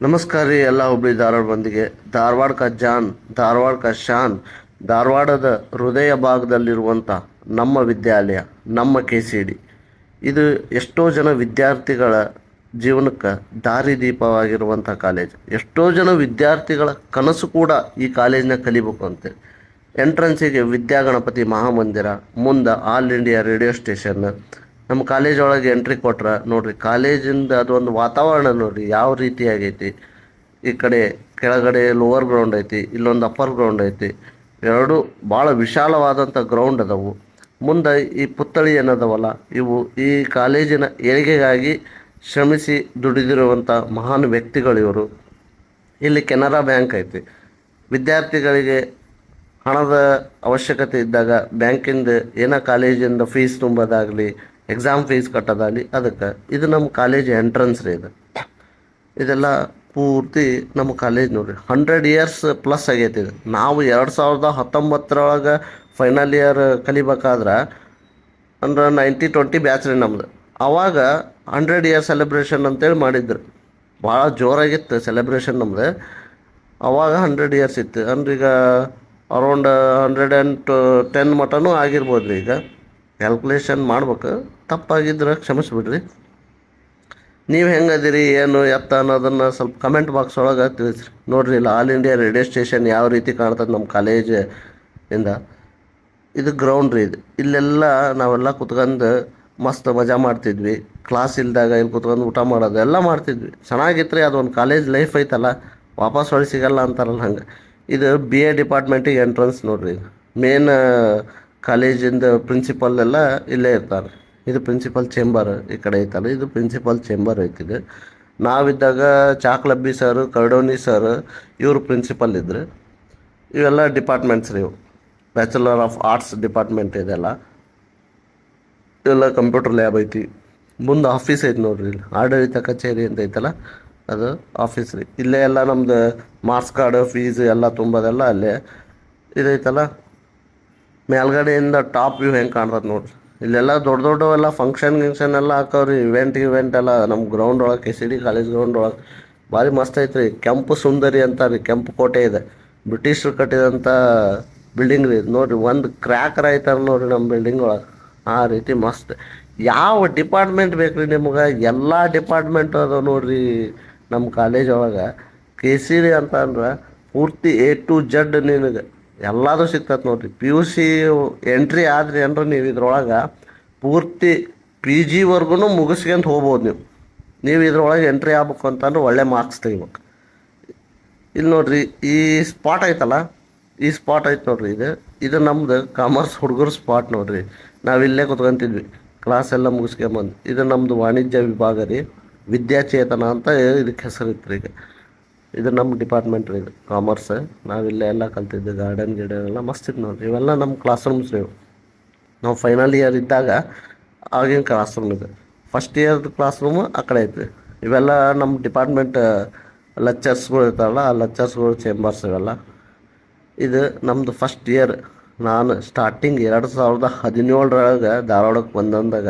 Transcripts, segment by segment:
ನಮಸ್ಕಾರ ರೀ ಎಲ್ಲ ಹುಬ್ಳಿ ಧಾರವಾಡ ಮಂದಿಗೆ. ಧಾರವಾಡ ಕಾ ಜಾನ್, ಧಾರವಾಡ ಕಾ ಶಾನ್, ಧಾರವಾಡದ ಹೃದಯ ಭಾಗದಲ್ಲಿರುವಂಥ ನಮ್ಮ ವಿದ್ಯಾಲಯ, ನಮ್ಮ KCD. ಇದು ಎಷ್ಟೋ ಜನ ವಿದ್ಯಾರ್ಥಿಗಳ ಜೀವನಕ್ಕೆ ದಾರಿದೀಪವಾಗಿರುವಂಥ ಕಾಲೇಜ್. ಎಷ್ಟೋ ಜನ ವಿದ್ಯಾರ್ಥಿಗಳ ಕನಸು ಕೂಡ ಈ ಕಾಲೇಜ್ನ ಕಲಿಬೇಕು ಅಂತೇಳಿ. ಎಂಟ್ರೆನ್ಸಿಗೆ ವಿದ್ಯಾಗಣಪತಿ ಮಹಾಮಂದಿರ, ಮುಂದೆ ಆಲ್ ಇಂಡಿಯಾ ರೇಡಿಯೋ ಸ್ಟೇಷನ್. ನಮ್ಮ ಕಾಲೇಜ್ ಒಳಗೆ ಎಂಟ್ರಿ ಕೊಟ್ರೆ ನೋಡ್ರಿ, ಕಾಲೇಜಿಂದ ಅದೊಂದು ವಾತಾವರಣ ನೋಡ್ರಿ ಯಾವ ರೀತಿ ಆಗೈತಿ. ಈ ಕಡೆ ಕೆಳಗಡೆ ಲೋವರ್ ಗ್ರೌಂಡ್ ಐತಿ, ಇಲ್ಲೊಂದು ಅಪ್ಪರ್ ಗ್ರೌಂಡ್ ಐತಿ. ಎರಡು ಭಾಳ ವಿಶಾಲವಾದಂಥ ಗ್ರೌಂಡ್ ಅದಾವು. ಮುಂದೆ ಈ ಪುತ್ಥಳಿ ಏನದವಲ್ಲ, ಇವು ಈ ಕಾಲೇಜಿನ ಏಳಿಗೆಗಾಗಿ ಶ್ರಮಿಸಿ ದುಡಿದಿರುವಂಥ ಮಹಾನ್ ವ್ಯಕ್ತಿಗಳಿವರು. ಇಲ್ಲಿ ಕೆನರಾ ಬ್ಯಾಂಕ್ ಐತಿ. ವಿದ್ಯಾರ್ಥಿಗಳಿಗೆ ಹಣದ ಅವಶ್ಯಕತೆ ಇದ್ದಾಗ ಬ್ಯಾಂಕಿಂದ ಏನೋ ಕಾಲೇಜಿಂದ ಫೀಸ್ ತುಂಬೋದಾಗಲಿ, ಎಕ್ಸಾಮ್ ಫೀಸ್ ಕಟ್ಟೋದಾಗಲಿ, ಅದಕ್ಕೆ ಇದು ನಮ್ಮ ಕಾಲೇಜ್ ಎಂಟ್ರೆನ್ಸ್ ರೀ. ಇದೆಲ್ಲ ಪೂರ್ತಿ ನಮ್ಮ ಕಾಲೇಜ್ ನೋಡಿರಿ 100 ಇಯರ್ಸ್ ಪ್ಲಸ್ ಆಗೈತಿ ಇದು. ನಾವು 2019 ಫೈನಲ್ ಇಯರ್ ಕಲಿಬೇಕಾದ್ರೆ ಅಂದ್ರೆ 90-20 ಬ್ಯಾಚ್ ರೀ ನಮ್ದು. ಆವಾಗ 100 ಇಯರ್ ಸೆಲೆಬ್ರೇಷನ್ ಅಂತೇಳಿ ಮಾಡಿದ್ರು. ಭಾಳ ಜೋರಾಗಿತ್ತು ಸೆಲೆಬ್ರೇಷನ್ ನಮ್ದು. ಆವಾಗ 100 ಇಯರ್ಸ್ ಇತ್ತು ಅಂದ್ರೆ ಈಗ ಅರೌಂಡ್ 110 ಮಟನೂ ಆಗಿರ್ಬೋದು ರೀ. ಈಗ ಕ್ಯಾಲ್ಕುಲೇಷನ್ ಮಾಡ್ಬೇಕು, ತಪ್ಪಾಗಿದ್ರೆ ಕ್ಷಮಿಸ್ಬಿಡ್ರಿ. ನೀವು ಹೆಂಗದಿರಿ ಏನು ಎತ್ತ ಅನ್ನೋದನ್ನು ಸ್ವಲ್ಪ ಕಮೆಂಟ್ ಬಾಕ್ಸ್ ಒಳಗೆ ತಿಳಿಸ್ರಿ. ನೋಡ್ರಿ, ಇಲ್ಲ ಆಲ್ ಇಂಡಿಯಾ ರೇಡಿಯೋ ಸ್ಟೇಷನ್ ಯಾವ ರೀತಿ ಕಾಣ್ತದೆ ನಮ್ಮ ಕಾಲೇಜ್ ಇಂದ. ಇದು ಗ್ರೌಂಡ್ ರೀ. ಇದು ಇಲ್ಲೆಲ್ಲ ನಾವೆಲ್ಲ ಕುತ್ಕೊಂಡು ಮಸ್ತ್ ಮಜಾ ಮಾಡ್ತಿದ್ವಿ. ಕ್ಲಾಸ್ ಇಲ್ದಾಗ ಇಲ್ಲಿ ಕುತ್ಕೊಂಡು ಊಟ ಮಾಡೋದು ಎಲ್ಲ ಮಾಡ್ತಿದ್ವಿ. ಚೆನ್ನಾಗಿತ್ತು ರೀ. ಅದೊಂದು ಕಾಲೇಜ್ ಲೈಫ್ ಐತಲ್ಲ, ವಾಪಸ್ ಹೊಳಿ ಸಿಗಲ್ಲ ಅಂತಾರಲ್ಲ ಹಂಗೆ. ಇದು BA ಡಿಪಾರ್ಟ್ಮೆಂಟಿಗೆ ಎಂಟ್ರೆನ್ಸ್ ನೋಡ್ರಿ. ಮೇನ್ ಕಾಲೇಜಿಂದ ಪ್ರಿನ್ಸಿಪಲ್ ಎಲ್ಲ ಇಲ್ಲೇ ಇರ್ತಾರೆ. ಇದು ಪ್ರಿನ್ಸಿಪಲ್ ಚೇಂಬರ್ ಈ ಕಡೆ ಐತಲ್ಲ, ಇದು ಪ್ರಿನ್ಸಿಪಲ್ ಚೇಂಬರ್ ಐತಿದೆ. ನಾವಿದ್ದಾಗ ಚಾಕ್ಲಬ್ಬಿ ಸರ್, ಕರ್ಡೋನಿ ಸರ್ ಇವರು ಪ್ರಿನ್ಸಿಪಲ್ ಇದ್ರು. ಇವೆಲ್ಲ ಡಿಪಾರ್ಟ್ಮೆಂಟ್ಸ್ ರೀ. ಇವು ಬ್ಯಾಚುಲರ್ ಆಫ್ ಆರ್ಟ್ಸ್ ಡಿಪಾರ್ಟ್ಮೆಂಟ್ ಇದೆಲ್ಲ. ಇವೆಲ್ಲ ಕಂಪ್ಯೂಟರ್ ಲ್ಯಾಬ್ ಐತಿ. ಮುಂದೆ ಆಫೀಸ್ ಐತಿ ನೋಡ್ರಿ. ಇಲ್ಲಿ ಆಡಳಿತ ಕಚೇರಿ ಅಂತ ಐತಲ್ಲ, ಅದು ಆಫೀಸ್ ರೀ. ಇಲ್ಲೇ ಎಲ್ಲ ನಮ್ದು ಮಾರ್ಕ್ಸ್ ಕಾರ್ಡ್, ಫೀಸ್ ಎಲ್ಲ ತುಂಬೋದೆಲ್ಲ ಅಲ್ಲೇ ಇದೈತಲ್ಲ. ಮೇಲ್ಗಡೆಯಿಂದ ಟಾಪ್ ವ್ಯೂ ಹೆಂಗೆ ಕಾಣ್ತದೆ ನೋಡ್ರಿ. ಇಲ್ಲೆಲ್ಲ ದೊಡ್ಡವೆಲ್ಲ ಫಂಕ್ಷನ್ ಗಿಂಕ್ಷನ್ ಎಲ್ಲ ಹಾಕವ್ರಿ. ಇವೆಂಟ್ ಎಲ್ಲ ನಮ್ಮ ಗ್ರೌಂಡ್ ಒಳಗೆ, KCD ಕಾಲೇಜ್ ಗ್ರೌಂಡ್ ಒಳಗೆ ಭಾರಿ ಮಸ್ತ್ ಐತ್ರಿ. ಕೆಂಪು ಸುಂದರಿ ಅಂತ ರೀ, ಕೆಂಪು ಕೋಟೆ ಇದೆ. ಬ್ರಿಟಿಷರು ಕಟ್ಟಿದಂಥ ಬಿಲ್ಡಿಂಗ್ ರೀ. ನೋಡಿರಿ, ಒಂದು ಕ್ರ್ಯಾಕರ್ ಆಯ್ತಾರೆ ನೋಡಿರಿ ನಮ್ಮ ಬಿಲ್ಡಿಂಗ್ ಒಳಗೆ. ಆ ರೀತಿ ಮಸ್ತ್. ಯಾವ ಡಿಪಾರ್ಟ್ಮೆಂಟ್ ಬೇಕು ರೀ ನಿಮ್ಗೆ, ಎಲ್ಲ ಡಿಪಾರ್ಟ್ಮೆಂಟ್ ಅದಾವ ನೋಡ್ರಿ ನಮ್ಮ ಕಾಲೇಜ್ ಒಳಗೆ. KCD ಅಂತ ಅಂದ್ರೆ ಪೂರ್ತಿ A to Z ನಿನಗೆ ಎಲ್ಲದೂ ಸಿಗ್ತದೆ ನೋಡ್ರಿ. PUC ಎಂಟ್ರಿ ಆದ್ರಿ ಅಂದ್ರೆ ನೀವು ಇದ್ರೊಳಗೆ ಪೂರ್ತಿ PG ಮುಗಿಸ್ಕೊಂತ ಹೋಗ್ಬೋದು. ನೀವು ಇದ್ರೊಳಗೆ ಎಂಟ್ರಿ ಆಗ್ಬೇಕು ಅಂತಂದ್ರೆ ಒಳ್ಳೆ ಮಾರ್ಕ್ಸ್ ತೆಗಿಬೇಕು. ಇಲ್ಲಿ ನೋಡ್ರಿ, ಈ ಸ್ಪಾಟ್ ಐತಲ್ಲ, ಈ ಸ್ಪಾಟ್ ಐತೆ ನೋಡ್ರಿ. ಇದು ನಮ್ದು ಕಾಮರ್ಸ್ ಹುಡುಗರ ಸ್ಪಾಟ್ ನೋಡ್ರಿ. ನಾವಿಲ್ಲೇ ಕುತ್ಕೊಂತಿದ್ವಿ ಕ್ಲಾಸ್ ಎಲ್ಲ ಮುಗಿಸ್ಕೊಂಬಂದು. ಇದು ನಮ್ಮದು ವಾಣಿಜ್ಯ ವಿಭಾಗ ರೀ. ವಿದ್ಯಾಚೇತನ ಅಂತ ಇದಕ್ಕೆ ಹೆಸರಿತ್ತು ರೀ. ಈಗ ಇದು ನಮ್ಮ ಡಿಪಾರ್ಟ್ಮೆಂಟ್ ರೀ. ಇದು ಕಾಮರ್ಸ್. ನಾವಿಲ್ಲೇ ಎಲ್ಲ ಕಲ್ತಿದ್ವಿ. ಗಾರ್ಡನ್ ಎಲ್ಲ ಮಸ್ತ್ ಇತ್ತು ನೋಡ್ರಿ. ಇವೆಲ್ಲ ನಮ್ಮ ಕ್ಲಾಸ್ ರೂಮ್ಸ್ ರೀ. ನಾವು ಫೈನಲ್ ಇಯರ್ ಇದ್ದಾಗ ಆಗಿನ ಕ್ಲಾಸ್ ರೂಮ್ ಇದೆ. ಫಸ್ಟ್ ಇಯರ್ದು ಕ್ಲಾಸ್ ರೂಮು ಆ ಕಡೆ ಐತ್ರಿ. ಇವೆಲ್ಲ ನಮ್ಮ ಡಿಪಾರ್ಟ್ಮೆಂಟ್ ಲೆಕ್ಚರ್ಸ್ಗಳು ಇರ್ತಾರಲ್ಲ, ಆ ಲೆಕ್ಚರ್ಸ್ಗಳು ಚೇಂಬರ್ಸ್ ಇವೆಲ್ಲ. ಇದು ನಮ್ಮದು ಫಸ್ಟ್ ಇಯರ್. ನಾನು ಸ್ಟಾರ್ಟಿಂಗ್ 2017 ಧಾರವಾಡಕ್ಕೆ ಬಂದಾಗ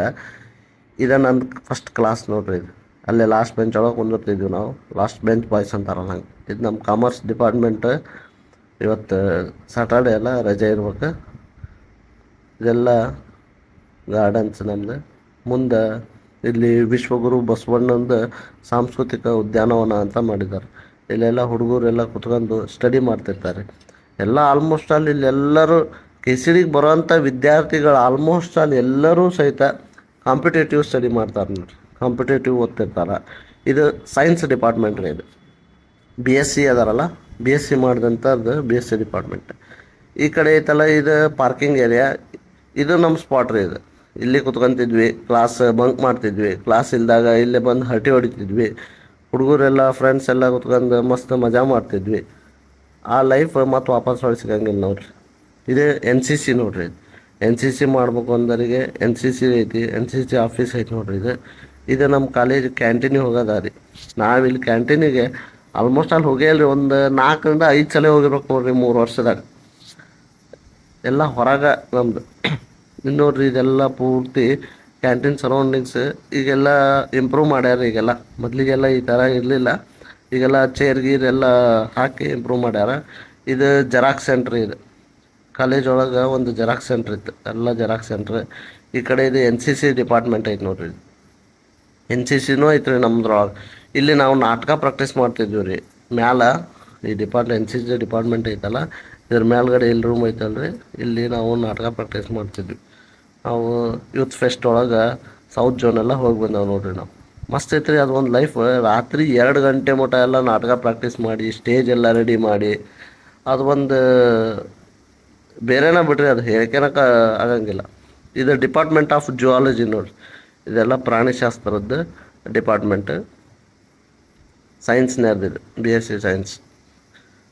ಇದು ನನ್ನ ಫಸ್ಟ್ ಕ್ಲಾಸ್ ನೋಡ್ರಿ. ಇದು ಅಲ್ಲೇ ಲಾಸ್ಟ್ ಬೆಂಚ್ ಒಳಗೆ ಕುಂದಿರ್ತಿದ್ವಿ ನಾವು. ಲಾಸ್ಟ್ ಬೆಂಚ್ ಬಾಯ್ಸ್ ಅಂತಾರಲ್ಲ ಹಂಗೆ. ಇದು ನಮ್ಮ ಕಾಮರ್ಸ್ ಡಿಪಾರ್ಟ್ಮೆಂಟ್. ಇವತ್ತು ಸ್ಯಾಟರ್ಡೆ ಎಲ್ಲ ರಜೆ ಇರ್ಬೇಕು. ಇದೆಲ್ಲ ಗಾರ್ಡನ್ಸ್ ನಮ್ಮದು. ಮುಂದೆ ಇಲ್ಲಿ ವಿಶ್ವಗುರು ಬಸವಣ್ಣಂದು ಸಾಂಸ್ಕೃತಿಕ ಉದ್ಯಾನವನ ಅಂತ ಮಾಡಿದ್ದಾರೆ. ಇಲ್ಲೆಲ್ಲ ಹುಡುಗರೆಲ್ಲ ಕುತ್ಕೊಂಡು ಸ್ಟಡಿ ಮಾಡ್ತಿರ್ತಾರೆ. ಎಲ್ಲ ಆಲ್ಮೋಸ್ಟ್ ಆಲ್ ಇಲ್ಲೆಲ್ಲರೂ KCDಗೆ ಬರೋವಂಥ ವಿದ್ಯಾರ್ಥಿಗಳು ಆಲ್ಮೋಸ್ಟ್ ಆಲ್ ಎಲ್ಲರೂ ಸಹಿತ ಕಾಂಪಿಟೇಟಿವ್ ಸ್ಟಡಿ ಮಾಡ್ತಾರೆ ನೋಡ್ರಿ. ಕಾಂಪಿಟೇಟಿವ್ ಓದ್ತಿರ್ತಾರೆ. ಇದು ಸೈನ್ಸ್ ಡಿಪಾರ್ಟ್ಮೆಂಟ್ ರೀ. ಇದು BSc ಅದಾರಲ್ಲ, BSc ಮಾಡಿದಂಥದ್ದು BSc ಡಿಪಾರ್ಟ್ಮೆಂಟ್. ಈ ಕಡೆ ಐತಲ್ಲ, ಇದು ಪಾರ್ಕಿಂಗ್ ಏರಿಯಾ. ಇದು ನಮ್ಮ ಸ್ಪಾಟ್ ರೀ. ಇದು ಇಲ್ಲಿ ಕುತ್ಕೊತಿದ್ವಿ, ಕ್ಲಾಸ್ ಬಂಕ್ ಮಾಡ್ತಿದ್ವಿ. ಕ್ಲಾಸ್ ಇಲ್ದಾಗ ಇಲ್ಲೇ ಬಂದು ಹರಟೆ ಹೊಡಿತಿದ್ವಿ. ಹುಡುಗರೆಲ್ಲ ಫ್ರೆಂಡ್ಸ್ ಎಲ್ಲ ಕುತ್ಕೊಂಡು ಮಸ್ತ್ ಮಜಾ ಮಾಡ್ತಿದ್ವಿ. ಆ ಲೈಫ್ ಮತ್ತು ವಾಪಸ್ ಹೊಳಿಸಿದಂಗಿಲ್ಲ ನೋಡ್ರಿ. ಇದೇ NCC ನೋಡ್ರಿ. NCC ಮಾಡ್ಬೇಕು ಅಂದರಿಗೆ NCC ಐತಿ. NCC ಆಫೀಸ್ ಐತಿ ನೋಡ್ರಿ. ಇದು ನಮ್ಮ ಕಾಲೇಜ್ ಕ್ಯಾಂಟೀನಿಗೆ ಹೋಗೋದ ರೀ. ನಾವಿಲ್ಲಿ ಕ್ಯಾಂಟೀನಿಗೆ ಆಲ್ಮೋಸ್ಟ್ ಅಲ್ಲಿ ಹೋಗೇ ಇಲ್ರಿ. ಒಂದು 4-5 ಸಲ ಹೋಗಿರ್ಬೇಕು ನೋಡ್ರಿ 3 ವರ್ಷದಾಗ. ಎಲ್ಲ ಹೊರಗೆ ನಮ್ಮದು. ಇನ್ನು ನೋಡ್ರಿ, ಇದೆಲ್ಲ ಪೂರ್ತಿ ಕ್ಯಾಂಟೀನ್ ಸರೌಂಡಿಂಗ್ಸ್ ಈಗೆಲ್ಲ ಇಂಪ್ರೂವ್ ಮಾಡ್ಯಾರ. ಈಗೆಲ್ಲ ಮೊದಲಿಗೆಲ್ಲ ಈ ಥರ ಇರಲಿಲ್ಲ. ಈಗೆಲ್ಲ ಚೇರ್ ಗೀರ್ ಎಲ್ಲ ಹಾಕಿ ಇಂಪ್ರೂವ್ ಮಾಡ್ಯಾರ. ಇದು ಜೆರಾಕ್ಸ್ ಸೆಂಟ್ರ್. ಇದು ಕಾಲೇಜ್ ಒಳಗೆ ಒಂದು ಜೆರಾಕ್ಸ್ ಸೆಂಟ್ರ್ ಇತ್ತು, ಎಲ್ಲ ಜೆರಾಕ್ಸ್ ಸೆಂಟ್ರ್. ಈ ಕಡೆ ಇದು ಎನ್ ಸಿ ಸಿ ಡಿಪಾರ್ಟ್ಮೆಂಟ್ ಐತೆ ನೋಡ್ರಿ. ಎನ್ ಸಿ ಸಿನೂ ಐತ್ರಿ ನಮ್ದ್ರೊಳಗೆ. ಇಲ್ಲಿ ನಾವು ನಾಟಕ ಪ್ರಾಕ್ಟೀಸ್ ಮಾಡ್ತಿದ್ವಿ ರೀ ಮ್ಯಾಲ. ಈ ಎನ್ ಸಿ ಸಿ ಡಿಪಾರ್ಟ್ಮೆಂಟ್ ಐತಲ್ಲ, ಇದ್ರ ಮೇಲ್ಗಡೆ ಇಲ್ಲಿ ರೂಮ್ ಐತಲ್ರಿ, ಇಲ್ಲಿ ನಾವು ನಾಟಕ ಪ್ರಾಕ್ಟೀಸ್ ಮಾಡ್ತಿದ್ವಿ. ನಾವು ಯೂತ್ ಫೆಸ್ಟ್ ಒಳಗೆ ಸೌತ್ ಝೋನ್ ಎಲ್ಲ ಹೋಗಿ ಬಂದವು ನೋಡ್ರಿ ನಾವು. ಮಸ್ತ್ ಐತ್ರಿ ಅದು ಒಂದು ಲೈಫ್. ರಾತ್ರಿ 2 ಗಂಟೆ ಮಟ್ಟ ಎಲ್ಲ ನಾಟಕ ಪ್ರಾಕ್ಟೀಸ್ ಮಾಡಿ, ಸ್ಟೇಜ್ ಎಲ್ಲ ರೆಡಿ ಮಾಡಿ, ಅದು ಒಂದು ಬೇರೆನ ಬಿಡ್ರಿ, ಅದು ಹೇಳ್ಕೊಳಕ ಆಗಂಗಿಲ್ಲ. ಇದು ಡಿಪಾರ್ಟ್ಮೆಂಟ್ ಆಫ್ ಜುವಾಲಜಿ ನೋಡ್ರಿ. ಇದೆಲ್ಲ ಪ್ರಾಣಿಶಾಸ್ತ್ರದ್ದು ಡಿಪಾರ್ಟ್ಮೆಂಟ್. ಸೈನ್ಸ್ನೇರ್ದಿದೆ, BSc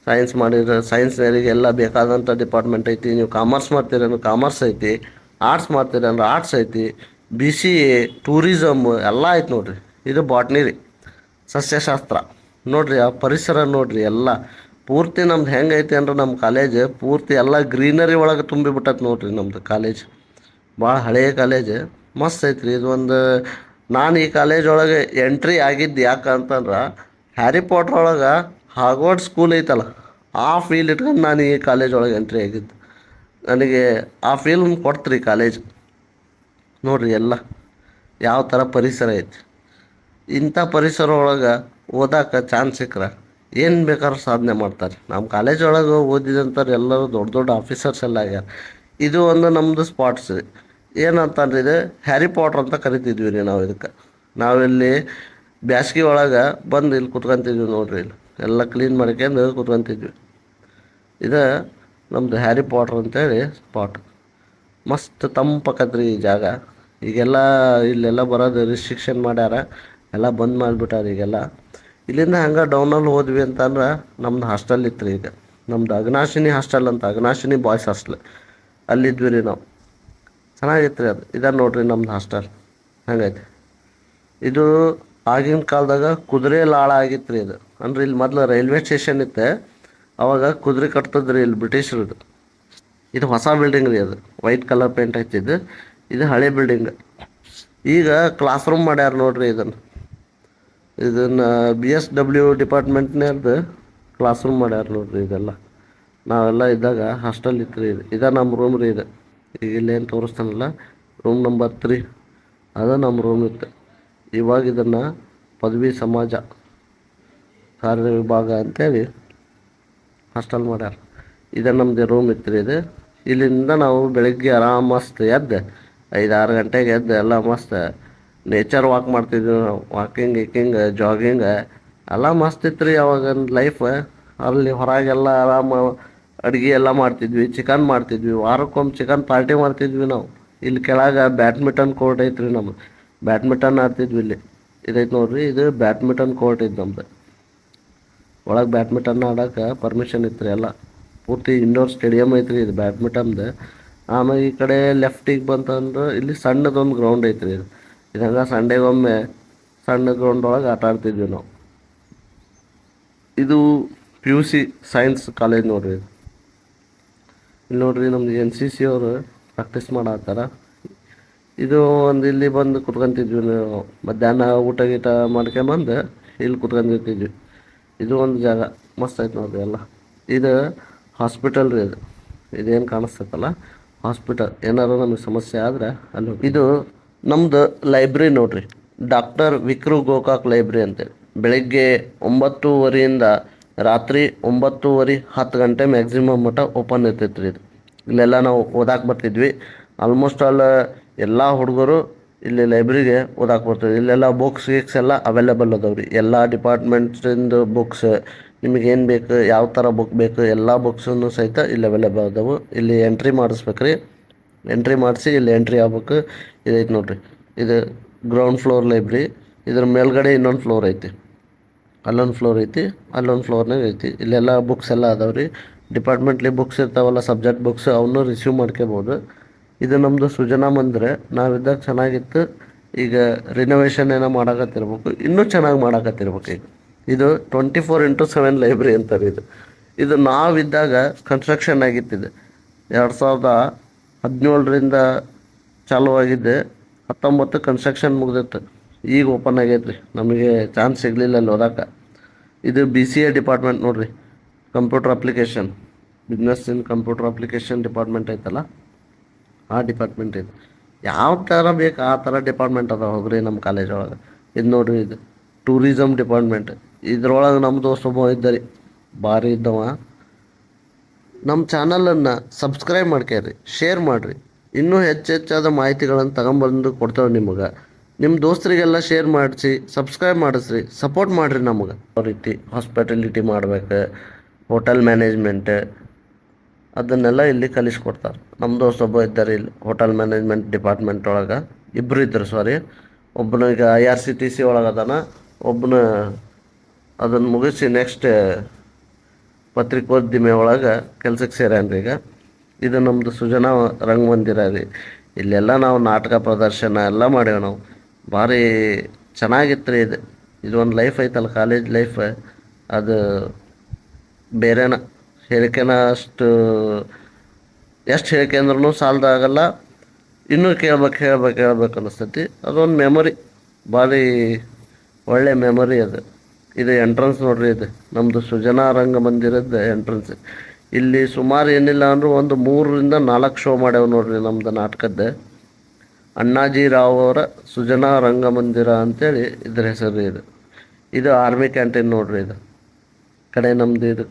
ಸೈನ್ಸ್ ಮಾಡಿದ್ರೆ ಸೈನ್ಸ್ನವರಿಗೆ ಎಲ್ಲ ಬೇಕಾದಂಥ ಡಿಪಾರ್ಟ್ಮೆಂಟ್ ಐತಿ. ನೀವು ಕಾಮರ್ಸ್ ಮಾಡ್ತೀರೇನು ಕಾಮರ್ಸ್ ಐತಿ, ಆರ್ಟ್ಸ್ ಮಾಡ್ತೀರೇನು ಆರ್ಟ್ಸ್ ಐತಿ, BCA, ಟೂರಿಸಮ್ ಎಲ್ಲ ಐತಿ ನೋಡ್ರಿ. ಇದು ಬಾಟ್ನಿ ರೀ, ಸಸ್ಯಶಾಸ್ತ್ರ ನೋಡ್ರಿ. ಆ ಪರಿಸರ ನೋಡ್ರಿ, ಎಲ್ಲ ಪೂರ್ತಿ ನಮ್ದು ಹೆಂಗೆ ಐತಿ ಅಂದ್ರೆ ನಮ್ಮ ಕಾಲೇಜ್ ಪೂರ್ತಿ ಎಲ್ಲ ಗ್ರೀನರಿ ಒಳಗೆ ತುಂಬಿಬಿಟ್ಟತ್ ನೋಡ್ರಿ. ನಮ್ಮದು ಕಾಲೇಜ್ ಭಾಳ ಹಳೆಯ ಕಾಲೇಜ್, ಮಸ್ತ್ ಐತ್ರಿ ಇದು. ಒಂದು ನಾನು ಈ ಕಾಲೇಜ್ ಒಳಗೆ ಎಂಟ್ರಿ ಆಗಿದ್ದು ಯಾಕಂತಂದ್ರೆ ಹ್ಯಾರಿ ಪಾಟರ್ ಒಳಗೆ ಹಾರ್ವರ್ಡ್ ಸ್ಕೂಲ್ ಐತಲ್ಲ, ಆ ಫೀಲ್ ಇಟ್ಕೊಂಡು ನಾನು ಈ ಕಾಲೇಜ್ ಒಳಗೆ ಎಂಟ್ರಿ ಆಗಿದ್ದು. ನನಗೆ ಆ ಫೀಲ್ ಕೊಡ್ತ್ರಿ ಕಾಲೇಜ್. ನೋಡ್ರಿ ಎಲ್ಲ ಯಾವ ಥರ ಪರಿಸರ ಐತಿ. ಇಂಥ ಪರಿಸರ ಒಳಗೆ ಓದಾಕ ಚಾನ್ಸ್ ಸಿಕ್ಕರೆ ಏನು ಬೇಕಾದ್ರೂ ಸಾಧನೆ ಮಾಡ್ತಾರೆ. ನಮ್ಮ ಕಾಲೇಜ್ ಒಳಗೆ ಓದಿದಂಥವ್ರು ಎಲ್ಲರೂ ದೊಡ್ಡ ದೊಡ್ಡ ಆಫೀಸರ್ಸ್ ಎಲ್ಲ ಆಗ್ಯಾರ. ಇದು ಒಂದು ನಮ್ಮದು ಸ್ಪಾಟ್ಸ್ ರೀ. ಏನಂತಂದ್ರೆ ಇದು ಹ್ಯಾರಿ ಪಾಟ್ರ್ ಅಂತ ಕರಿತಿದ್ವಿ ರೀ ನಾವು ಇದಕ್ಕೆ. ನಾವಿಲ್ಲಿ ಬ್ಯಾಸ್ಗೆ ಒಳಗೆ ಬಂದು ಇಲ್ಲಿ ಕುತ್ಕೊಂತಿದ್ವಿ ನೋಡ್ರಿ. ಇಲ್ಲಿ ಎಲ್ಲ ಕ್ಲೀನ್ ಮಾಡ್ಕೊಂಡು ಕುತ್ಕೊಂತಿದ್ವಿ. ಇದು ನಮ್ಮದು ಹ್ಯಾರಿ ಪಾಟ್ರ್ ಅಂತೇಳಿ ಸ್ಪಾಟ್. ಮಸ್ತ್ ತಂಪಕತ್ರಿ ಈ ಜಾಗ. ಈಗೆಲ್ಲ ಇಲ್ಲೆಲ್ಲ ಬರೋದು ರಿಸ್ಟ್ರಿಕ್ಷನ್ ಮಾಡ್ಯಾರ, ಎಲ್ಲ ಬಂದ್ ಮಾಡಿಬಿಟ್ಟಾರ ಈಗೆಲ್ಲ. ಇಲ್ಲಿಂದ ಹಂಗೆ ಡೌನಲ್ಲಿ ಹೋದ್ವಿ ಅಂತಂದ್ರೆ ನಮ್ದು ಹಾಸ್ಟೆಲ್ ಇತ್ತು ರೀ. ಈಗ ನಮ್ದು ಅಘನಾಶಿನಿ ಹಾಸ್ಟೆಲ್ ಅಂತ, ಅಘನಾಶಿನಿ ಬಾಯ್ಸ್ ಹಾಸ್ಟೆಲ್, ಅಲ್ಲಿದ್ವಿ ರೀ ನಾವು. ಚೆನ್ನಾಗಿತ್ತು ರೀ ಅದು. ಇದನ್ನು ನೋಡ್ರಿ ನಮ್ದು ಹಾಸ್ಟೆಲ್ ಹಂಗೈತೆ. ಇದು ಆಗಿನ ಕಾಲದಾಗ ಕುದುರೆ ಲಾಳ ಆಗಿತ್ತು ರೀ ಇದು. ಅಂದ್ರೆ ಇಲ್ಲಿ ಮೊದಲು ರೈಲ್ವೆ ಸ್ಟೇಷನ್ ಇತ್ತು, ಅವಾಗ ಕುದುರೆ ಕಟ್ತಿದ್ರಿ ಇಲ್ಲಿ ಬ್ರಿಟಿಷರದು. ಇದು ಹೊಸ ಬಿಲ್ಡಿಂಗ್ ರೀ, ಅದು ವೈಟ್ ಕಲರ್ ಪೇಂಟ್ ಐತಿದ್ದು. ಇದು ಹಳೆ ಬಿಲ್ಡಿಂಗ್. ಈಗ ಕ್ಲಾಸ್ ರೂಮ್ ಮಾಡ್ಯಾರ ನೋಡ್ರಿ. ಇದನ್ನು BSW ಡಿಪಾರ್ಟ್ಮೆಂಟ್ನೇರ್ದು ಕ್ಲಾಸ್ ರೂಮ್ ಮಾಡ್ಯಾರ ನೋಡ್ರಿ. ಇದೆಲ್ಲ ನಾವೆಲ್ಲ ಇದ್ದಾಗ ಹಾಸ್ಟೆಲ್ ಇತ್ತು ರೀ ಇದು. ಇದು ನಮ್ಮ ರೂಮ್ ರೀ ಇದು. ಈಗ ಇಲ್ಲೇನು ತೋರಿಸ್ತಾನಲ್ಲ, ರೂಮ್ ನಂಬರ್ 3, ಅದು ನಮ್ಮ ರೂಮ್ ಇತ್ತು. ಇವಾಗ ಇದನ್ನು ಪದವಿ ಸಮಾಜ ಕಾರ್ಯ ವಿಭಾಗ ಅಂತೇಳಿ ಹಾಸ್ಟೆಲ್ ಮಾಡ್ಯಾರ. ಇದು ನಮ್ಮದು ರೂಮ್ ಇತ್ತು ರೀ ಇದು. ಇಲ್ಲಿಂದ ನಾವು ಬೆಳಗ್ಗೆ ಆರಾಮ ಮಸ್ತ್ ಎದ್ದು 5-6 ಗಂಟೆಗೆ ಎದ್ದು ಎಲ್ಲ ಮಸ್ತ್ ನೇಚರ್ ವಾಕ್ ಮಾಡ್ತಿದ್ವಿ ನಾವು. ವಾಕಿಂಗ್ ಗೀಕಿಂಗ್ ಜಾಗಿಂಗ್ ಎಲ್ಲ ಮಸ್ತ್ ಇತ್ತು ರೀ ಅವಾಗ ಲೈಫ್. ಅಲ್ಲಿ ಹೊರಗೆಲ್ಲ ಆರಾಮ ಅಡುಗೆ ಎಲ್ಲ ಮಾಡ್ತಿದ್ವಿ, ಚಿಕನ್ ಮಾಡ್ತಿದ್ವಿ, ವಾರಕ್ಕೊಮ್ಮೆ ಚಿಕನ್ ಪಾರ್ಟಿ ಮಾಡ್ತಿದ್ವಿ ನಾವು. ಇಲ್ಲಿ ಕೆಳಗೆ ಬ್ಯಾಡ್ಮಿಂಟನ್ ಕೋರ್ಟ್ ಐತ್ರಿ ನಮ್ದು, ಬ್ಯಾಡ್ಮಿಂಟನ್ ಆಡ್ತಿದ್ವಿ ಇಲ್ಲಿ. ಇದೈತೆ ನೋಡ್ರಿ, ಇದು ಬ್ಯಾಡ್ಮಿಂಟನ್ ಕೋರ್ಟ್ ಐತೆ ನಮ್ದು. ಒಳಗೆ ಬ್ಯಾಡ್ಮಿಂಟನ್ ಆಡೋಕೆ ಪರ್ಮಿಷನ್ ಇತ್ತು ರೀ ಎಲ್ಲ. ಪೂರ್ತಿ ಇಂಡೋರ್ ಸ್ಟೇಡಿಯಮ್ ಐತ್ರಿ ಇದು ಬ್ಯಾಡ್ಮಿಂಟನ್ದು. ಆಮೇಲೆ ಈ ಕಡೆ ಲೆಫ್ಟಿಗೆ ಬಂತಂದ್ರೆ ಇಲ್ಲಿ ಸಣ್ಣದೊಂದು ಗ್ರೌಂಡ್ ಐತ್ರಿ ಇದು. ಇದಂಗೆ ಸಂಡೇಗೊಮ್ಮೆ ಸಣ್ಣ ಗ್ರೌಂಡ್ ಒಳಗೆ ಆಟ ಆಡ್ತಿದ್ವಿ ನಾವು. ಇದು PUC ಸೈನ್ಸ್ ಕಾಲೇಜ್ ನೋಡ್ರಿ. ಇಲ್ಲಿ ನೋಡ್ರಿ ನಮ್ದು NCC ಅವರು ಪ್ರಾಕ್ಟೀಸ್ ಮಾಡತ್ತಾರ. ಇದು ಒಂದು ಇಲ್ಲಿ ಬಂದು ಕುತ್ಕೊಂತಿದ್ವಿ ನಾವು. ಮಧ್ಯಾಹ್ನ ಊಟ ಗೀಟ ಮಾಡ್ಕೊಂಬಂದು ಇಲ್ಲಿ ಕುತ್ಕೊಂಡಿರ್ತಿದ್ವಿ. ಇದು ಒಂದು ಜಾಗ ಮಸ್ತ್ ಐತೆ ನೋಡ್ರಿ ಎಲ್ಲ. ಇದು ಹಾಸ್ಪಿಟಲ್ ರೀ ಇದು. ಇದೇನು ಕಾಣಿಸ್ತೈತಲ್ಲ ಹಾಸ್ಪಿಟಲ್. ಏನಾದ್ರು ನಮಗೆ ಸಮಸ್ಯೆ ಆದರೆ ಅಲ್ಲಿ. ಇದು ನಮ್ಮದು ಲೈಬ್ರರಿ ನೋಡ್ರಿ, ಡಾಕ್ಟರ್ ವಿಕ್ರು ಗೋಕಾಕ್ ಲೈಬ್ರರಿ ಅಂತೇಳಿ. ಬೆಳಗ್ಗೆ 9:30 ರಾತ್ರಿ 9:30, 10 ಗಂಟೆ ಮ್ಯಾಕ್ಸಿಮಮ್ ಮಟ್ಟ ಓಪನ್ ಇರ್ತೈತೆ ರೀ ಇದು. ಇಲ್ಲೆಲ್ಲ ನಾವು ಓದಾಕೆ ಬರ್ತಿದ್ವಿ. ಆಲ್ಮೋಸ್ಟ್ ಆಲ್ ಎಲ್ಲ ಹುಡುಗರು ಇಲ್ಲಿ ಲೈಬ್ರರಿಗೆ ಓದಾಕೆ ಬರ್ತಿದ್ವಿ. ಇಲ್ಲೆಲ್ಲ ಬುಕ್ಸ್ ಗಿಕ್ಸ್ ಎಲ್ಲ ಅವೈಲೇಬಲ್ ಅದಾವೆ ರೀ. ಎಲ್ಲ ಡಿಪಾರ್ಟ್ಮೆಂಟ್ಸಿಂದು ಬುಕ್ಸ್ ನಿಮಗೇನು ಬೇಕು, ಯಾವ ಥರ ಬುಕ್ ಬೇಕು, ಎಲ್ಲ ಬುಕ್ಸನ್ನು ಸಹಿತ ಇಲ್ಲಿ ಅವೈಲೇಬಲ್ ಅದಾವೆ. ಇಲ್ಲಿ ಎಂಟ್ರಿ ಮಾಡಿಸ್ಬೇಕು ರೀ. ಎಂಟ್ರಿ ಮಾಡಿಸಿ ಇಲ್ಲಿ ಎಂಟ್ರಿ ಆಗ್ಬೇಕು. ಇದೈತೆ ನೋಡ್ರಿ, ಇದು ಗ್ರೌಂಡ್ ಫ್ಲೋರ್ ಲೈಬ್ರರಿ. ಇದ್ರ ಮೇಲ್ಗಡೆ ಇನ್ನೊಂದು ಫ್ಲೋರ್ ಐತಿ, ಅಲ್ಲೊಂದು ಫ್ಲೋರ್ ಐತಿ, ಅಲ್ಲೊಂದು ಫ್ಲೋರ್ನಾಗ ಐತಿ. ಇಲ್ಲೆಲ್ಲ ಬುಕ್ಸ್ ಎಲ್ಲ ಅದಾವೆ ರೀ. ಡಿಪಾರ್ಟ್ಮೆಂಟ್ಲಿ ಬುಕ್ಸ್ ಇರ್ತಾವಲ್ಲ, ಸಬ್ಜೆಕ್ಟ್ ಬುಕ್ಸ್, ಅವನ್ನೂ ರಿಸೀವ್ ಮಾಡ್ಕೋಬೋದು. ಇದು ನಮ್ಮದು ಸುಜನಾ ಮಂದಿರ. ನಾವಿದ್ದಾಗ ಚೆನ್ನಾಗಿತ್ತು. ಈಗ ರಿನೋವೇಷನ್ ಏನೋ ಮಾಡಕತ್ತಿರ್ಬೇಕು, ಇನ್ನೂ ಚೆನ್ನಾಗಿ ಮಾಡಕತ್ತಿರ್ಬೇಕು ಈಗ. ಇದು 24x7 ಲೈಬ್ರರಿ ಅಂತಾರೆ ಇದು. ಇದು ನಾವಿದ್ದಾಗ ಕನ್ಸ್ಟ್ರಕ್ಷನ್ ಆಗಿತ್ತಿದೆ. 2017ರಿಂದ ಚಾಲುವಾಗಿದ್ದೆ. 19 ಕನ್ಸ್ಟ್ರಕ್ಷನ್ ಮುಗ್ದಿತ್ತು. ಈಗ ಓಪನ್ ಆಗೈತೆ ರೀ. ನಮಗೆ ಚಾನ್ಸ್ ಸಿಗಲಿಲ್ಲ ಅಲ್ಲಿ ಓದಕ್ಕೆ. ಇದು BCA ಡಿಪಾರ್ಟ್ಮೆಂಟ್ ನೋಡ್ರಿ, computer application, business in computer application department ಐತಲ್ಲ, ಆ ಡಿಪಾರ್ಟ್ಮೆಂಟ್ ಇದು. ಯಾವ ಥರ ಬೇಕು ಆ ಥರ ಡಿಪಾರ್ಟ್ಮೆಂಟ್ ಅದ ಹೋಗ್ರಿ ನಮ್ಮ ಕಾಲೇಜ್ ಒಳಗೆ. ಇದು ನೋಡ್ರಿ, ಇದು ಟೂರಿಸಮ್ ಡಿಪಾರ್ಟ್ಮೆಂಟ್. ಇದ್ರೊಳಗೆ ನಮ್ಮ ದೋಸ್ತ ಒಬ್ಬ ಇದ್ದರಿ, ಭಾರಿ ಇದ್ದವ. ನಮ್ಮ ಚಾನಲನ್ನು ಸಬ್ಸ್ಕ್ರೈಬ್ ಮಾಡ್ಕೇರಿ, ಶೇರ್ ಮಾಡಿರಿ. ಇನ್ನೂ ಹೆಚ್ಚೆಚ್ಚಾದ ಮಾಹಿತಿಗಳನ್ನು ತಗೊಂಬಂದು ಕೊಡ್ತೇವೆ ನಿಮಗೆ. ನಿಮ್ಮ ದೋಸ್ತರಿಗೆಲ್ಲ ಶೇರ್ ಮಾಡಿಸಿ, ಸಬ್ಸ್ಕ್ರೈಬ್ ಮಾಡಿಸ್ರಿ, ಸಪೋರ್ಟ್ ಮಾಡಿರಿ ನಮಗೆ. ಯಾವ ರೀತಿ ಹಾಸ್ಪಿಟಾಲಿಟಿ ಮಾಡ್ಬೇಕು, ಹೋಟೆಲ್ ಮ್ಯಾನೇಜ್ಮೆಂಟ್, ಅದನ್ನೆಲ್ಲ ಇಲ್ಲಿ ಕಲಿಸ್ಕೊಡ್ತಾರೆ. ನಮ್ಮ ದೋಸ್ತ ಒಬ್ಬ ಇದ್ದಾರೆ ಇಲ್ಲಿ ಹೋಟೆಲ್ ಮ್ಯಾನೇಜ್ಮೆಂಟ್ ಡಿಪಾರ್ಟ್ಮೆಂಟ್ ಒಳಗೆ, ಇಬ್ಬರು ಇದ್ದರು ಸಾರಿ. ಒಬ್ಬನು ಈಗ IRCTC ಒಳಗೆ ಅದಾನ, ಒಬ್ಬನ ಅದನ್ನು ಮುಗಿಸಿ ನೆಕ್ಸ್ಟ್ ಪತ್ರಿಕೋದ್ಯಮೆ ಒಳಗೆ ಕೆಲ್ಸಕ್ಕೆ ಸೇರ್ಯಾನ್ರಿ ಈಗ. ಇದು ನಮ್ಮದು ಸುಜನಾ ರಂಗಮಂದಿರ ರೀ. ಇಲ್ಲೆಲ್ಲ ನಾವು ನಾಟಕ ಪ್ರದರ್ಶನ ಎಲ್ಲ ಮಾಡೇವೆ ನಾವು. ಭಾರಿ ಚೆನ್ನಾಗಿತ್ತು ರೀ ಇದು. ಇದೊಂದು ಲೈಫ್ ಐತಲ್ಲ, ಕಾಲೇಜ್ ಲೈಫ್, ಅದು ಬೇರೆನ ಹೇಳಿಕೆನ ಅಷ್ಟು ಎಷ್ಟು ಹೇಳ್ಕೊಂಡ್ರೂ ಸಾಲದಾಗಲ್ಲ. ಇನ್ನೂ ಕೇಳ್ಬೇಕು ಅನ್ನಿಸ್ತೈತಿ. ಅದೊಂದು ಮೆಮೊರಿ, ಭಾರಿ ಒಳ್ಳೆ ಮೆಮೊರಿ ಅದು. ಇದು ಎಂಟ್ರೆನ್ಸ್ ನೋಡ್ರಿ, ಇದು ನಮ್ಮದು ಸುಜನಾ ರಂಗಮಂದಿರದ ಎಂಟ್ರೆನ್ಸ್. ಇಲ್ಲಿ ಸುಮಾರು ಏನಿಲ್ಲ ಅಂದರೂ ಒಂದು 3-4 ಶೋ ಮಾಡ್ಯಾವ ನೋಡ್ರಿ ನಮ್ಮದು ನಾಟಕದ್ದು. ಅಣ್ಣಾಜಿ ರಾವ್ ಅವರ ಸುಜನಾ ರಂಗಮಂದಿರ ಅಂತೇಳಿ ಇದ್ರ ಹೆಸರು. ಇದು ಆರ್ಮಿ ಕ್ಯಾಂಟೀನ್ ನೋಡ್ರಿ. ಇದು ಕಡೆ ನಮ್ಮದು ಇದು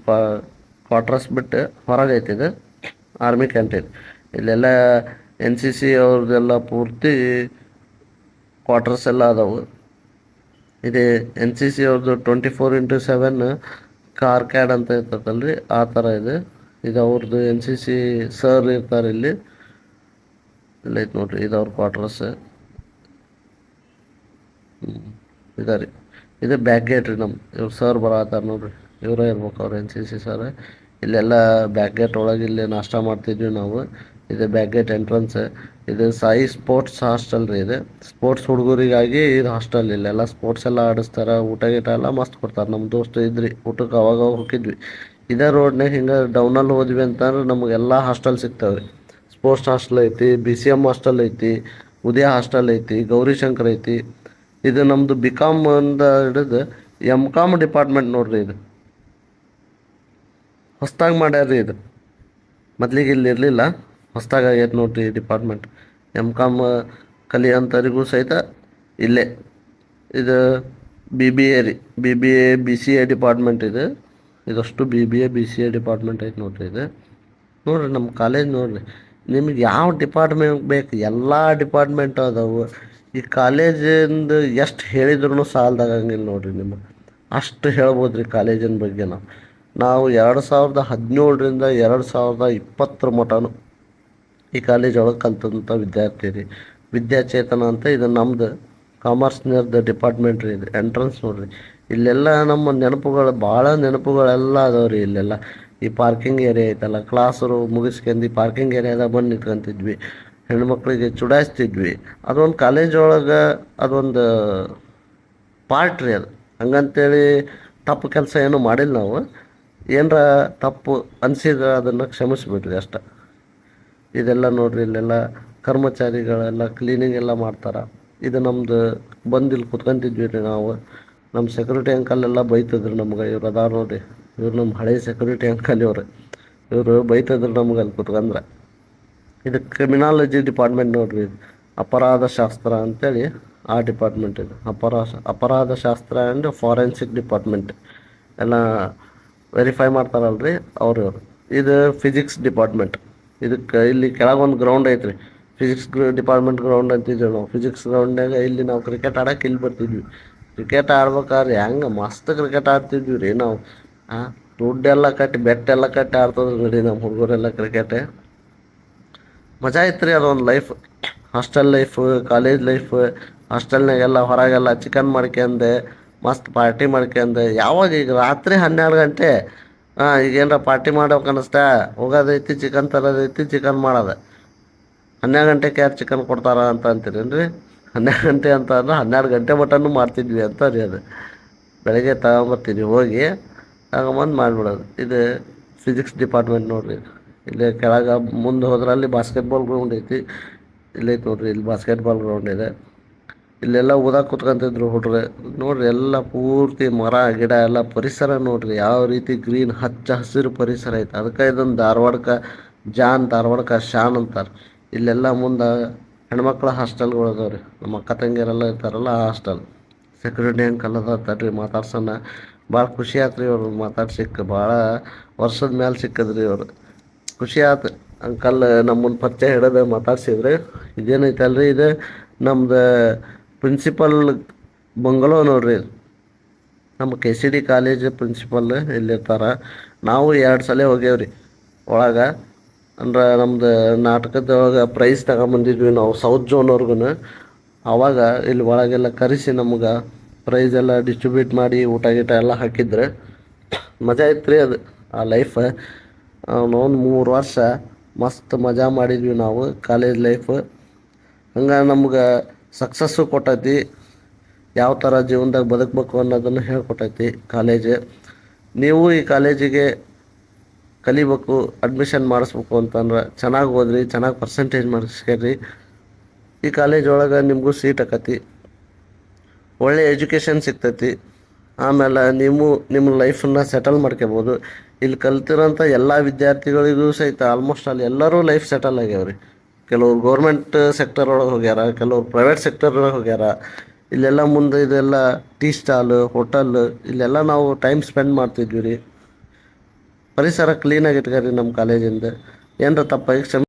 ಕ್ವಾರ್ಟರ್ಸ್ ಬಿಟ್ಟು ಹೊರಗೆ ಐತಿ. ಇದು ಆರ್ಮಿ ಕ್ಯಾಂಟೀನ್. ಇಲ್ಲೆಲ್ಲ NCC ಅವ್ರದ್ದೆಲ್ಲ ಪೂರ್ತಿ ಕ್ವಾರ್ಟರ್ಸ್ ಎಲ್ಲ ಅದಾವು. ಇದು NCC ಅವ್ರದ್ದು 24/7 ಕಾರ್ ಕ್ಯಾಡ್ ಅಂತ ಇರ್ತದಲ್ರಿ, ಆ ಥರ ಇದೆ. ಇದು ಅವ್ರದ್ದು NCC ಸರ್ ಇರ್ತಾರೆ ಇಲ್ಲಿ. ಇಲ್ಲೈತೆ ನೋಡ್ರಿ, ಇದು ಅವ್ರ ಕ್ವಾರ್ಟರ್ಸ್ ಇದೆ ರೀ. ಇದು ಬ್ಯಾಕ್ ಗೇಟ್ ರೀ. ಇವ್ರು ಸರ್ ಬರತ್ತಾರ ನೋಡ್ರಿ, ಇವರೇ ಇರ್ಬೇಕು ಅವ್ರು NCC ಸರ್. ಇಲ್ಲೆಲ್ಲ ಬ್ಯಾಕ್ ಗೇಟ್ ಒಳಗೆ ಇಲ್ಲಿ ನಾಷ್ಟ ಮಾಡ್ತಿದ್ವಿ ನಾವು. ಇದು ಬ್ಯಾಕ್ ಗೇಟ್ ಎಂಟ್ರೆನ್ಸ್. ಇದು ಸಾಯಿ ಸ್ಪೋರ್ಟ್ಸ್ ಹಾಸ್ಟೆಲ್ ರೀ. ಇದು ಸ್ಪೋರ್ಟ್ಸ್ ಹುಡುಗರಿಗಾಗಿ ಇದು ಹಾಸ್ಟೆಲ್. ಇಲ್ಲೆಲ್ಲ ಸ್ಪೋರ್ಟ್ಸ್ ಎಲ್ಲ ಆಡಿಸ್ತಾರೆ, ಊಟ ಗೀಟ ಎಲ್ಲ ಮಸ್ತ್ ಕೊಡ್ತಾರೆ. ನಮ್ಮ ದೋಸ್ತು ಇದ್ರಿ, ಊಟಕ್ಕೆ ಅವಾಗ ಹೋಗಿದ್ವಿ. ಇದೇ ರೋಡ್ನಾಗ ಹಿಂಗೆ ಡೌನಲ್ಲಿ ಹೋದ್ವಿ ಅಂತಂದ್ರೆ ನಮಗೆಲ್ಲ ಹಾಸ್ಟೆಲ್ ಸಿಗ್ತಾವೆ ರೀ. ಸ್ಪೋರ್ಟ್ಸ್ ಹಾಸ್ಟೆಲ್ ಐತಿ, BCM ಹಾಸ್ಟೆಲ್ ಐತಿ, ಉದಯ ಹಾಸ್ಟೆಲ್ ಐತಿ, ಗೌರಿಶಂಕರ್ ಐತಿ. ಇದು ನಮ್ಮದು BCom ಇಂದ ಹಿಡಿದು MCom ಡಿಪಾರ್ಟ್ಮೆಂಟ್ ನೋಡ್ರಿ. ಇದು ಹೊಸ್ದಾಗಿ ಮಾಡ್ಯಾರ್ರಿ. ಇದು ಮೊದ್ಲಿಗೆ ಇಲ್ಲಿ ಇರಲಿಲ್ಲ, ಹೊಸ್ದಾಗಿ ಆಗೈತೆ ನೋಡ್ರಿ ಡಿಪಾರ್ಟ್ಮೆಂಟ್. MCom ಕಲಿಯೋಂಥವ್ರಿಗೂ ಸಹಿತ ಇಲ್ಲೇ. ಇದು BBA ರೀ, BBA BCA ಡಿಪಾರ್ಟ್ಮೆಂಟ್. ಇದಷ್ಟು BCA ಡಿಪಾರ್ಟ್ಮೆಂಟ್ ಐತೆ ನೋಡ್ರಿ. ಇದು ನೋಡ್ರಿ ನಮ್ಮ ಕಾಲೇಜ್ ನೋಡ್ರಿ. ನಿಮಗೆ ಯಾವ ಡಿಪಾರ್ಟ್ಮೆಂಟ್ ಬೇಕು, ಎಲ್ಲ ಡಿಪಾರ್ಟ್ಮೆಂಟ್ ಅದಾವು. ಈ ಕಾಲೇಜಿಂದು ಎಷ್ಟು ಹೇಳಿದ್ರು ಸಾಲದಾಗಂಗಿಲ್ಲ ನೋಡ್ರಿ. ನಿಮಗೆ ಅಷ್ಟು ಹೇಳ್ಬೋದು ರೀ ಕಾಲೇಜಿನ ಬಗ್ಗೆ. ನಾವು 2017ರಿಂದ 2020 ಮಟನು ಈ ಕಾಲೇಜ್ ಒಳಗೆ ಕಲ್ತಂಥ ವಿದ್ಯಾರ್ಥಿ ರೀ. ವಿದ್ಯಾಚೇತನ ಅಂತ ಇದು ನಮ್ಮದು ಕಾಮರ್ಸ್ನರ್ದು ಡಿಪಾರ್ಟ್ಮೆಂಟ್ ರೀ. ಇದು ಎಂಟ್ರೆನ್ಸ್ ನೋಡ್ರಿ. ಇಲ್ಲೆಲ್ಲ ನಮ್ಮ ನೆನಪುಗಳು, ಭಾಳ ನೆನಪುಗಳೆಲ್ಲ ಅದಾವೆ ರೀ. ಇಲ್ಲೆಲ್ಲ ಈ ಪಾರ್ಕಿಂಗ್ ಏರಿಯಾ ಐತಲ್ಲ, ಕ್ಲಾಸರು ಮುಗಿಸ್ಕೊಂಡು ಪಾರ್ಕಿಂಗ್ ಏರಿಯಾದಾಗ ಬಂದು ನಿಂತ್ಕೊಂತಿದ್ವಿ, ಹೆಣ್ಮಕ್ಳಿಗೆ ಚುಡಾಯಿಸ್ತಿದ್ವಿ. ಅದೊಂದು ಕಾಲೇಜ್ ಒಳಗೆ ಅದೊಂದು ಪಾರ್ಟ್ ರೀ ಅದು. ಹಂಗಂತೇಳಿ ತಪ್ಪು ಕೆಲಸ ಏನೂ ಮಾಡಿಲ್ಲ ನಾವು. ಏನರ ತಪ್ಪು ಅನಿಸಿದ್ರೆ ಅದನ್ನು ಕ್ಷಮಿಸ್ಬಿಡ್ರಿ ಅಷ್ಟೆ. ಇದೆಲ್ಲ ನೋಡ್ರಿ, ಇಲ್ಲೆಲ್ಲ ಕರ್ಮಚಾರಿಗಳೆಲ್ಲ ಕ್ಲೀನಿಂಗ್ ಎಲ್ಲ ಮಾಡ್ತಾರೆ. ಇದು ನಮ್ಮದು ಬಂದು ಇಲ್ಲಿ ಕುತ್ಕೊಂತಿದ್ವಿ ರೀ ನಾವು. ನಮ್ಮ ಸೆಕ್ಯೂರಿಟಿ ಅಂಕಲ್ ಎಲ್ಲ ಬೈತಿದ್ರು ನಮ್ಗೆ. ಇವ್ರು ಅದಾರ ನೋಡ್ರಿ, ಇವ್ರು ನಮ್ಮ ಹಳೆ ಸೆಕ್ಯೂರಿಟಿ ಅಂಕಲ್ ಇವರು. ಇವರು ಬೈತಿದ್ರು ನಮ್ಗೆ ಅಲ್ಲಿ ಕುತ್ಕೊಂಡ್ರೆ. ಇದು ಕ್ರಿಮಿನಾಲಜಿ ಡಿಪಾರ್ಟ್ಮೆಂಟ್ ನೋಡ್ರಿ. ಇದು ಅಪರಾಧ ಶಾಸ್ತ್ರ ಅಂತೇಳಿ ಆ ಡಿಪಾರ್ಟ್ಮೆಂಟ್. ಇದು ಅಪರಾಧ ಶಾಸ್ತ್ರ ಆ್ಯಂಡ್ ಫಾರೆನ್ಸಿಕ್ ಡಿಪಾರ್ಟ್ಮೆಂಟ್ ಎಲ್ಲ ವೆರಿಫೈ ಮಾಡ್ತಾರಲ್ರಿ ಅವರು. ಇದು ಫಿಸಿಕ್ಸ್ ಡಿಪಾರ್ಟ್ಮೆಂಟ್. ಇದಕ್ಕೆ ಇಲ್ಲಿ ಕೆಳಗೊಂದು ಗ್ರೌಂಡ್ ಐತ್ರಿ, ಫಿಸಿಕ್ಸ್ ಡಿಪಾರ್ಟ್ಮೆಂಟ್ ಗ್ರೌಂಡ್ ಅಂತಿದ್ವಿ ನಾವು. ಫಿಸಿಕ್ಸ್ ಗ್ರೌಂಡ್ನಾಗ ಇಲ್ಲಿ ನಾವು ಕ್ರಿಕೆಟ್ ಆಡೋಕೆ ಇಲ್ಲಿ ಬರ್ತಿದ್ವಿ. ಕ್ರಿಕೆಟ್ ಆಡ್ಬೇಕಾದ್ರೆ ಹೆಂಗೆ ಮಸ್ತ್ ಕ್ರಿಕೆಟ್ ಆಡ್ತಿದ್ವಿ ರೀ ನಾವು. ದುಡ್ಡೆಲ್ಲ ಕಟ್ಟಿ ಬೆಟ್ಟೆಲ್ಲ ಕಟ್ಟಿ ಆಡ್ತಿದ್ವಿ ನೋಡಿ ನಮ್ಮ ಹುಡುಗರೆಲ್ಲ ಕ್ರಿಕೆಟ್. ಮಜಾ ಇತ್ತು ರೀ ಅದೊಂದು life. Hostel life, college life. ಹಾಸ್ಟೆಲ್ನಾಗೆಲ್ಲ ಹೊರಗೆಲ್ಲ ಚಿಕನ್ ಮಾಡ್ಕೊಂಡೆ, ಮಸ್ತ್ ಪಾರ್ಟಿ ಮಾಡ್ಕೊಂಡೆ. ಯಾವಾಗ ಈಗ ರಾತ್ರಿ 12 ಗಂಟೆ ಈಗ ಏನಾರ ಪಾರ್ಟಿ ಮಾಡೋಕೆ ಅನ್ನಿಸ್ತಾ ಹೋಗೋದೈತಿ, ಚಿಕನ್ ತರೋದೈತಿ, ಚಿಕನ್ ಮಾಡೋದು. 12 ಗಂಟೆಗೆ ಯಾರು ಚಿಕನ್ ಕೊಡ್ತಾರ ಅಂತ ಅಂತೀರೇನು ರೀ? 12 ಗಂಟೆ ಅಂತ ಅಂದ್ರೆ 12 ಗಂಟೆ ಮಟನೂ ಮಾಡ್ತಿದ್ವಿ ಅಂತ ರೀ ಅದು. ಬೆಳಗ್ಗೆ ತಗೊಂಬರ್ತಿದ್ವಿ, ಹೋಗಿ ತಗೊಂಬಂದು ಮಾಡಿಬಿಡೋದು. ಇದು ಫಿಸಿಕ್ಸ್ ಡಿಪಾರ್ಟ್ಮೆಂಟ್ ನೋಡ್ರಿ. ಇಲ್ಲಿ ಕೆಳಗೆ ಮುಂದೆ ಹೋದ್ರೆ ಅಲ್ಲಿ ಬಾಸ್ಕೆಟ್ಬಾಲ್ ಗ್ರೌಂಡ್ ಐತಿ. ಇಲ್ಲೈತೆ ನೋಡ್ರಿ, ಇಲ್ಲಿ ಬಾಸ್ಕೆಟ್ಬಾಲ್ ಗ್ರೌಂಡ್ ಇದೆ. ಇಲ್ಲೆಲ್ಲ ಓದಾಕ್ ಕುತ್ಕೊಂತಿದ್ರು ಹುಡ್ರು. ನೋಡ್ರಿ ಎಲ್ಲ ಪೂರ್ತಿ ಮರ ಗಿಡ ಎಲ್ಲ ಪರಿಸರ ನೋಡ್ರಿ ಯಾವ ರೀತಿ ಗ್ರೀನ್ ಹಚ್ಚ ಹಸಿರು ಪರಿಸರ ಐತೆ. ಅದಕ್ಕೆ ಇದೊಂದು ಧಾರವಾಡಕ್ಕೆ ಜಾನ್, ಧಾರವಾಡಕ್ಕೆ ಶಾನ್ ಅಂತಾರೆ. ಇಲ್ಲೆಲ್ಲ ಮುಂದೆ ಹೆಣ್ಮಕ್ಳ ಹಾಸ್ಟೆಲ್ಗಳು ಅದಾವ್ರಿ. ನಮ್ಮ ಅಕ್ಕ ತಂಗಿಯರೆಲ್ಲ ಇರ್ತಾರಲ್ಲ ಆ ಹಾಸ್ಟೆಲ್. ಸೆಕ್ಯೂರಿಟಿ ಅಂಕಲ್ ಅದ ತಡ್ರಿ ಮಾತಾಡ್ಸೋಣ. ಭಾಳ ಖುಷಿ ಆಯ್ತು ರೀ ಅವ್ರು ಮಾತಾಡಿ ಸಿಕ್ಕ. ಭಾಳ ವರ್ಷದ ಮೇಲೆ ಸಿಕ್ಕದ್ರಿ ಅವ್ರು. ಖುಷಿ ಆಯ್ತು ಅಂಕಲ್ ನಮ್ಮನ್ನು ಪರಿಚಯ ಹಿಡಿದು ಮಾತಾಡ್ಸಿದ್ರೆ. ಇದೇನೈತಲ್ರಿ ಇದು ನಮ್ದು ಪ್ರಿನ್ಸಿಪಲ್ ಬಂಗಲೋ ನೋಡ್ರಿ. ನಮ್ಮ KCD ಕಾಲೇಜ್ ಪ್ರಿನ್ಸಿಪಲ್ ಇಲ್ಲಿರ್ತಾರೆ. ನಾವು 2 ಸಲ ಹೋಗ್ಯಾವ್ರಿ ಒಳಗೆ. ಅಂದ್ರೆ ನಮ್ದು ನಾಟಕದೊಳಗೆ ಪ್ರೈಸ್ ತಗೊಂಬಂದಿದ್ವಿ ನಾವು ಸೌತ್ ಝೋನ್ವರ್ಗು. ಆವಾಗ ಇಲ್ಲಿ ಒಳಗೆಲ್ಲ ಕರೆಸಿ ನಮ್ಗೆ ಪ್ರೈಸ್ ಎಲ್ಲ ಡಿಸ್ಟ್ರಿಬ್ಯೂಟ್ ಮಾಡಿ ಊಟ ಗೀಟ ಎಲ್ಲ ಹಾಕಿದ್ರೆ ಮಜಾ ಇತ್ತು ರೀ ಅದು ಆ ಲೈಫ್. ಒಂದು 3 ವರ್ಷ ಮಸ್ತ್ ಮಜಾ ಮಾಡಿದ್ವಿ ನಾವು ಕಾಲೇಜ್ ಲೈಫ್. ಹಂಗೆ ನಮ್ಗೆ ಸಕ್ಸಸ್ಸು ಕೊಟ್ಟೈತಿ. ಯಾವ ಥರ ಜೀವನದಾಗ ಬದುಕಬೇಕು ಅನ್ನೋದನ್ನು ಹೇಳ್ಕೊಟ್ಟೈತಿ ಕಾಲೇಜ್. ನೀವು ಈ ಕಾಲೇಜಿಗೆ ಕಲಿಬೇಕು, ಅಡ್ಮಿಷನ್ ಮಾಡಿಸ್ಬೇಕು ಅಂತಂದ್ರೆ ಚೆನ್ನಾಗಿ ಓದ್ರಿ, ಚೆನ್ನಾಗಿ ಪರ್ಸೆಂಟೇಜ್ ಮಾಡಿಸ್ಕೇರಿ. ಈ ಕಾಲೇಜ್ ಒಳಗೆ ನಿಮಗೂ ಸೀಟ್ ಆಕತಿ, ಒಳ್ಳೆ ಎಜುಕೇಷನ್ ಸಿಗ್ತೈತಿ. ಆಮೇಲೆ ನೀವು ನಿಮ್ಮ ಲೈಫನ್ನು ಸೆಟಲ್ ಮಾಡ್ಕೋಬೋದು. ಇಲ್ಲಿ ಕಲ್ತಿರೋಂಥ ಎಲ್ಲ ವಿದ್ಯಾರ್ಥಿಗಳಿಗೂ ಸಹಿತ ಆಲ್ಮೋಸ್ಟ್ ಅಲ್ಲಿ ಎಲ್ಲರೂ ಲೈಫ್ ಸೆಟಲ್ ಆಗ್ಯಾವ್ರಿ. ಕೆಲವ್ರು ಗೌರ್ಮೆಂಟ್ ಸೆಕ್ಟರ್ ಒಳಗೆ ಹೋಗ್ಯಾರ, ಕೆಲವ್ರು ಪ್ರೈವೇಟ್ ಸೆಕ್ಟರ್ ಒಳಗೆ ಹೋಗ್ಯಾರ. ಇಲ್ಲೆಲ್ಲ ಮುಂದೆ ಇದೆಲ್ಲ ಟೀ ಸ್ಟಾಲು, ಹೋಟೆಲ್, ಇಲ್ಲೆಲ್ಲ ನಾವು ಟೈಮ್ ಸ್ಪೆಂಡ್ ಮಾಡ್ತಿದ್ವಿ ರೀ. ಪರಿಸರ ಕ್ಲೀನಾಗಿ ಇಟ್ಕೊರಿ ನಮ್ಮ ಕಾಲೇಜಿಂದ. ಏನರ ತಪ್ಪಾಗಿ ಕ್ಷಮೆ